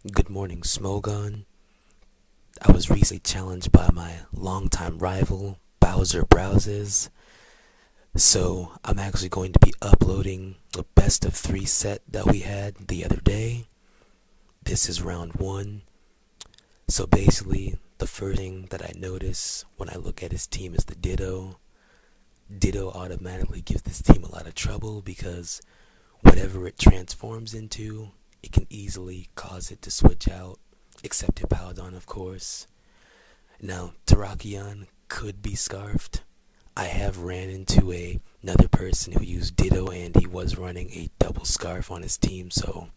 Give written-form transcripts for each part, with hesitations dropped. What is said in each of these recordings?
Good morning, Smogon. I was recently challenged by my longtime rival, Bowser Browses. So I'm actually going to be uploading a best of 3 set that we had the other day. This is round 1. So basically, the first thing that I notice when I look at his team is the Ditto. Ditto automatically gives this team a lot of trouble because whatever it transforms into, it can easily cause it to switch out, except Hippowdon, of course. Now, Terrakion could be scarfed. I have ran into another person who used Ditto and he was running a double scarf on his team, so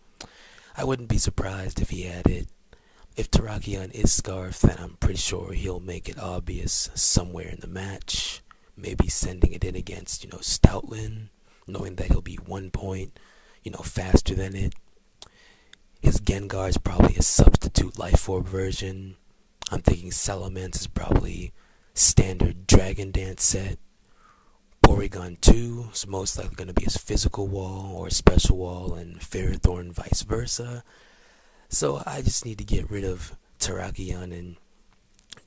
I wouldn't be surprised if he had it. If Terrakion is scarfed, then I'm pretty sure he'll make it obvious somewhere in the match. Maybe sending it in against, Stoutland, knowing that he'll be 1 point, faster than it. His Gengar is probably a substitute Life Orb version. I'm thinking Salamence is probably standard Dragon Dance set. Porygon 2 is most likely going to be his physical wall or special wall, and Ferrothorn vice versa. So I just need to get rid of Terrakion and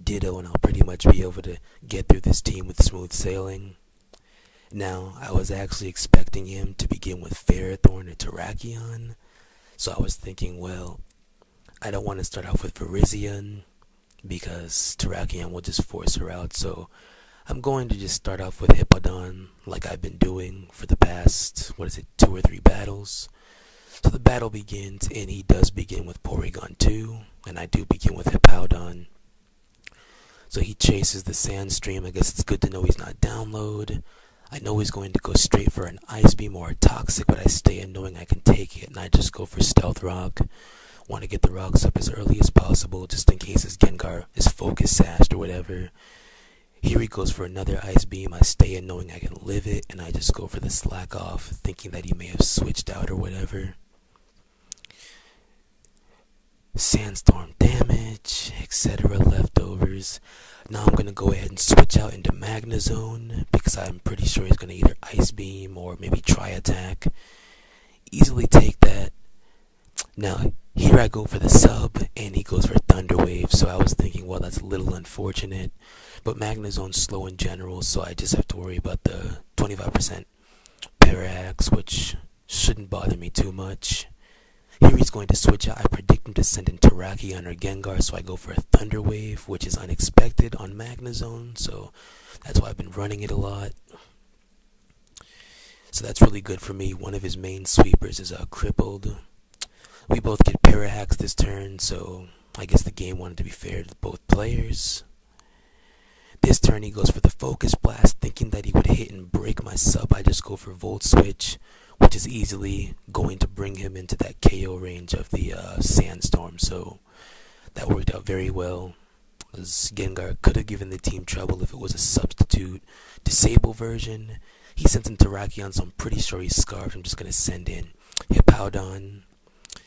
Ditto and I'll pretty much be able to get through this team with smooth sailing. Now, I was actually expecting him to begin with Ferrothorn or Terrakion. So I was thinking, well, I don't want to start off with Virizion because Terrakion will just force her out. So I'm going to just start off with Hippowdon like I've been doing for the past, 2 or 3 battles. So the battle begins, and he does begin with Porygon 2, and I do begin with Hippowdon. So he chases the Sandstream. I guess it's good to know he's not download. I know he's going to go straight for an Ice Beam or a Toxic, but I stay in knowing I can take it, and I just go for Stealth Rock. Want to get the rocks up as early as possible, just in case his Gengar is Focus Sashed or whatever. Here he goes for another Ice Beam. I stay in knowing I can live it, and I just go for the Slack Off, thinking that he may have switched out or whatever. Sandstorm damage, etc. leftovers. Now I'm going to go ahead and switch out into Magnezone because I'm pretty sure he's going to either Ice Beam or maybe Try Attack. Easily take that. Now, here I go for the sub and he goes for Thunder Wave, so I was thinking, well, that's a little unfortunate. But Magnezone's slow in general, so I just have to worry about the 25% Parallax, which shouldn't bother me too much. Here he's going to switch out. I predict him to send in Terrakion or Gengar, so I go for a Thunder Wave, which is unexpected on Magnezone, so that's why I've been running it a lot. So that's really good for me. One of his main sweepers is crippled. We both get Parahacks this turn, so I guess the game wanted to be fair to both players. This turn he goes for the Focus Blast, thinking that he would hit and break my sub. I just go for Volt Switch, which is easily going to bring him into that KO range of the Sandstorm, so that worked out very well. As Gengar could have given the team trouble if it was a substitute Disable version. He sends in Terrakion, so I'm pretty sure he's scarfed. I'm just going to send in Hippowdon.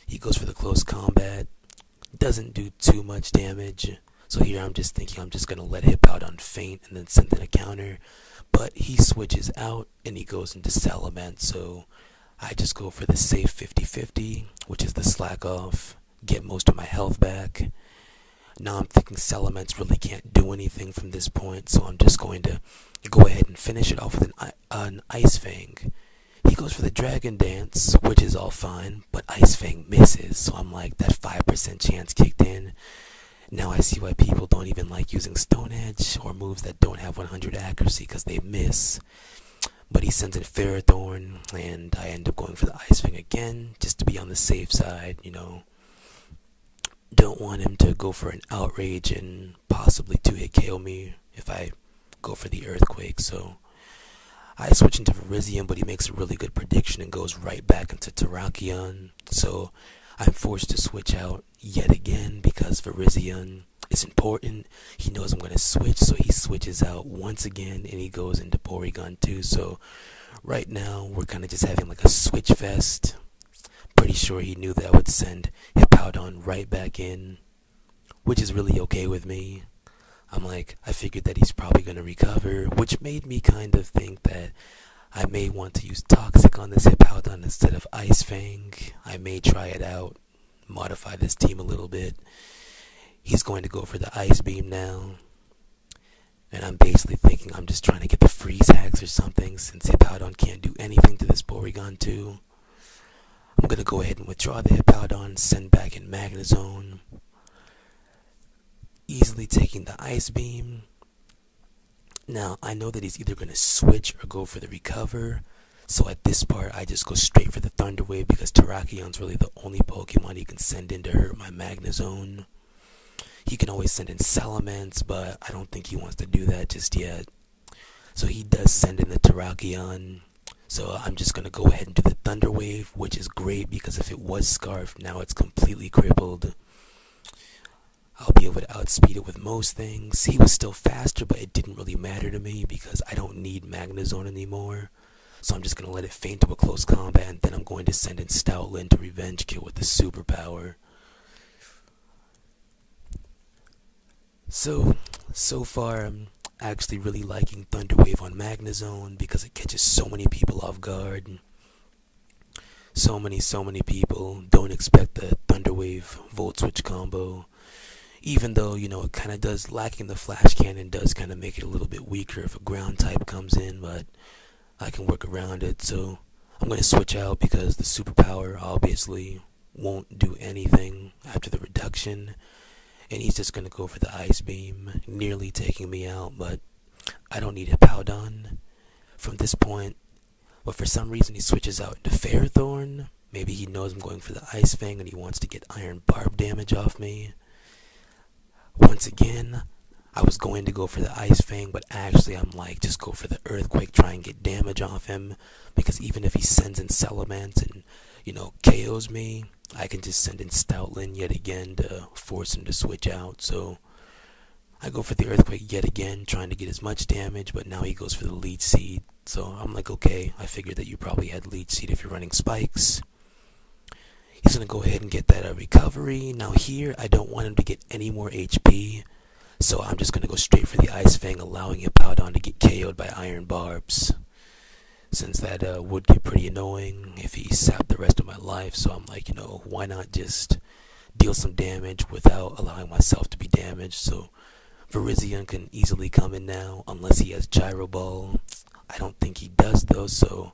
He goes for the Close Combat. Doesn't do too much damage. So here I'm just thinking I'm just going to let Hippowdon faint and then send in a counter. But he switches out and he goes into Salamence, so I just go for the safe 50-50, which is the Slack Off, get most of my health back. Now I'm thinking Salamence really can't do anything from this point, so I'm just going to go ahead and finish it off with an Ice Fang. He goes for the Dragon Dance, which is all fine, but Ice Fang misses, so I'm like, that 5% chance kicked in. Now I see why people don't even like using Stone Edge or moves that don't have 100 accuracy because they miss. But he sends in Ferrothorn, and I end up going for the Ice Fang again, just to be on the safe side, Don't want him to go for an Outrage and possibly 2-hit KO me if I go for the Earthquake, so I switch into Virizion, but he makes a really good prediction and goes right back into Terrakion, so I'm forced to switch out yet again because Virizion is important. He knows I'm going to switch, so he switches out once again and he goes into Porygon 2. So right now we're kind of just having like a switch fest. Pretty sure he knew that I would send Hippowdon right back in, which is really okay with me. I figured that he's probably going to recover, which made me kind of think that I may want to use Toxic on this Hippowdon instead of Ice Fang. I may try it out, modify this team a little bit. He's going to go for the Ice Beam now. And I'm basically thinking I'm just trying to get the freeze hacks or something, since Hippowdon can't do anything to this Porygon 2. I'm going to go ahead and withdraw the Hippowdon, send back in Magnezone. Easily taking the Ice Beam. Now, I know that he's either going to switch or go for the recover. So at this part, I just go straight for the Thunder Wave because Terrakion's really the only Pokemon he can send in to hurt my Magnezone. He can always send in Salamence, but I don't think he wants to do that just yet. So he does send in the Terrakion. So I'm just going to go ahead and do the Thunder Wave, which is great because if it was Scarf, now it's completely crippled. I'll be able to outspeed it with most things. He was still faster, but it didn't really matter to me because I don't need Magnezone anymore. So I'm just going to let it faint to a close combat, and then I'm going to send in Stoutland to revenge kill with the superpower. So far, I'm actually really liking Thunder Wave on Magnezone because it catches so many people off guard. So many people don't expect the Thunder Wave Volt Switch combo. Even though, you know, it kind of does, lacking the Flash Cannon does kind of make it a little bit weaker if a ground type comes in, but I can work around it. So I'm going to switch out because the superpower obviously won't do anything after the reduction. And he's just going to go for the Ice Beam, nearly taking me out, but I don't need Hippowdon from this point. But for some reason he switches out into Ferrothorn. Maybe he knows I'm going for the Ice Fang and he wants to get Iron Barb damage off me. Once again, I was going to go for the Ice Fang, but actually I'm like, just go for the Earthquake, try and get damage off him. Because even if he sends in Salamence and, you know, KOs me, I can just send in Stoutland yet again to force him to switch out. So I go for the Earthquake yet again, trying to get as much damage, but now he goes for the Leech Seed. So I'm like, okay, I figured that you probably had Leech Seed if you're running Spikes. He's going to go ahead and get that recovery. Now here, I don't want him to get any more HP. So I'm just going to go straight for the Ice Fang, allowing Hippowdon to get KO'd by Iron Barbs. Since that would get pretty annoying if he sapped the rest of my life. So I'm like, you know, why not just deal some damage without allowing myself to be damaged. So Virizion can easily come in now, unless he has Gyro Ball. I don't think he does though, so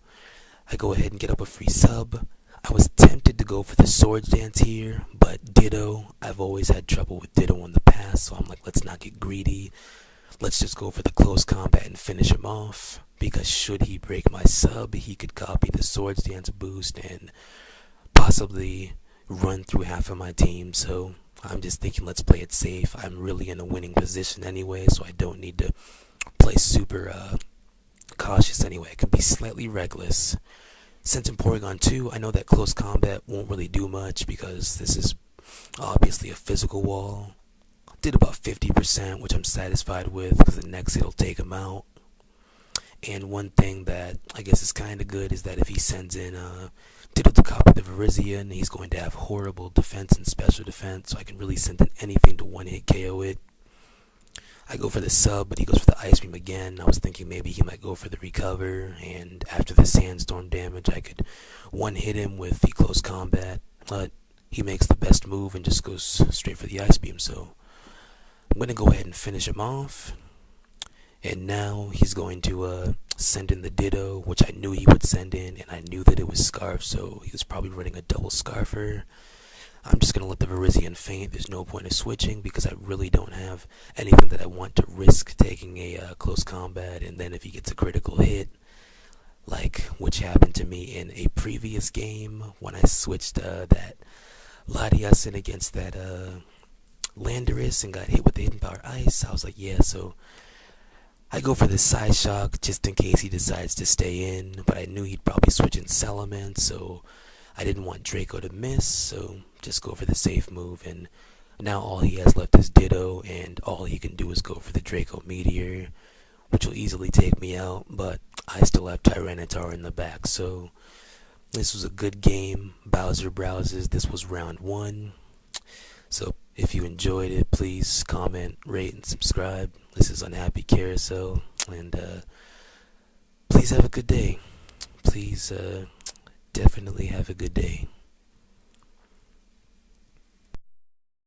I go ahead and get up a free sub. I was tempted to go for the Swords Dance here, but Ditto, I've always had trouble with Ditto in the past, so I'm like, let's not get greedy. Let's just go for the close combat and finish him off, because should he break my sub, he could copy the Swords Dance boost and possibly run through half of my team. So I'm just thinking, let's play it safe. I'm really in a winning position anyway, so I don't need to play super cautious anyway. I can be slightly reckless. Since in Porygon 2, I know that close combat won't really do much because this is obviously a physical wall. Did about 50%, which I'm satisfied with because the next it'll take him out. And one thing that I guess is kind of good is that if he sends in Ditto to copy the Virizion, he's going to have horrible defense and special defense, so I can really send in anything to one-hit KO it. I go for the sub, but he goes for the Ice Beam again. I was thinking maybe he might go for the recover, and after the Sandstorm damage, I could one-hit him with the close combat, but he makes the best move and just goes straight for the Ice Beam, so I'm going to go ahead and finish him off. And now he's going to send in the Ditto, which I knew he would send in, and I knew that it was Scarf, so he was probably running a double Scarfer. I'm just going to let the Virizion faint. There's no point of switching because I really don't have anything that I want to risk taking a close combat. And then if he gets a critical hit, like which happened to me in a previous game when I switched that Latias in against that Landorus and got hit with the Hidden Power Ice, I was like, yeah, so I go for the Side Shock just in case he decides to stay in. But I knew he'd probably switch in Salamence, so I didn't want Draco to miss, so just go for the safe move. And now all he has left is Ditto, and all he can do is go for the Draco Meteor, which will easily take me out, but I still have Tyranitar in the back. So this was a good game. Bowser browses. This was round 1. So if you enjoyed it, please comment, rate, and subscribe. This is UnhappyCarousel, and please have a good day. Please definitely have a good day.